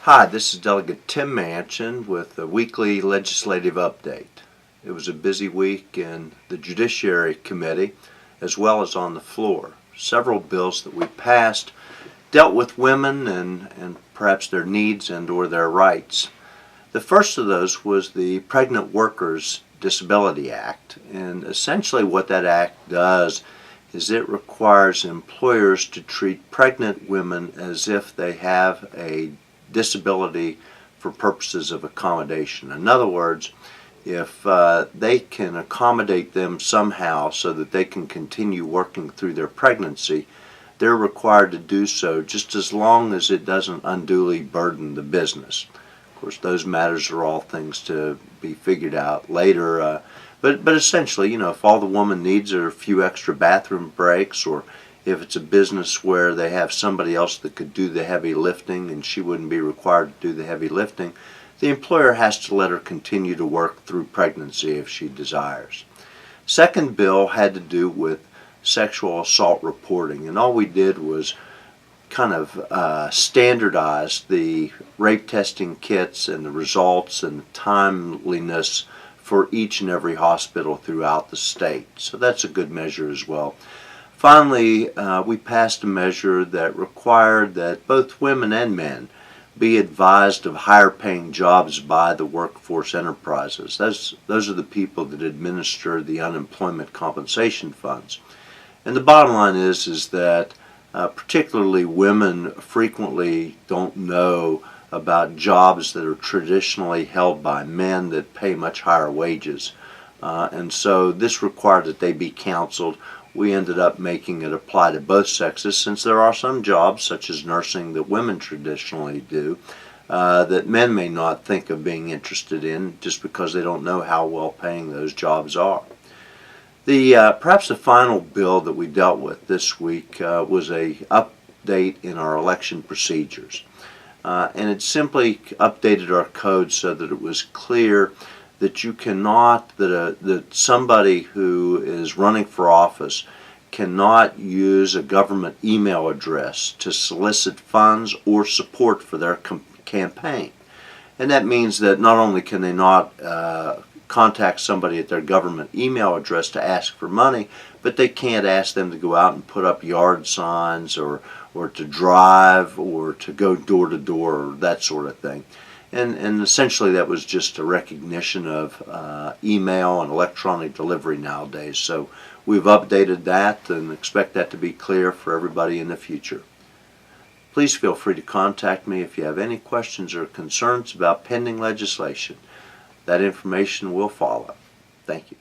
Hi, this is Delegate Tim Manchin with a weekly legislative update. It was a busy week in the Judiciary Committee as well as on the floor. Several bills that we passed dealt with women and perhaps their needs and or their rights. The first of those was the Pregnant Workers Disability Act, and essentially what that act does is it requires employers to treat pregnant women as if they have a disability for purposes of accommodation. In other words, if they can accommodate them somehow so that they can continue working through their pregnancy, they're required to do so just as long as it doesn't unduly burden the business. Of course, those matters are all things to be figured out later, but essentially, if all the woman needs are a few extra bathroom breaks, or if it's a business where they have somebody else that could do the heavy lifting and she wouldn't be required to do the heavy lifting, the employer has to let her continue to work through pregnancy if she desires. Second bill had to do with sexual assault reporting, and all we did was kind of standardize the rape testing kits and the results and the timeliness for each and every hospital throughout the state. So that's a good measure as well. Finally, we passed a measure that required that both women and men be advised of higher paying jobs by the workforce enterprises. Those are the people that administer the unemployment compensation funds. And the bottom line is that particularly women frequently don't know about jobs that are traditionally held by men that pay much higher wages. And so this required that they be counseled. We ended up making it apply to both sexes, since there are some jobs, such as nursing, that women traditionally do, that men may not think of being interested in just because they don't know how well paying those jobs are. Perhaps the final bill that we dealt with this week was a update in our election procedures. And it simply updated our code so that it was clear that you cannot, that somebody who is running for office cannot use a government email address to solicit funds or support for their campaign. And that means that not only can they not contact somebody at their government email address to ask for money, but they can't ask them to go out and put up yard signs or to drive or to go door to door or that sort of thing. And essentially that was just a recognition of email and electronic delivery nowadays. So we've updated that and expect that to be clear for everybody in the future. Please feel free to contact me if you have any questions or concerns about pending legislation. That information will follow. Thank you.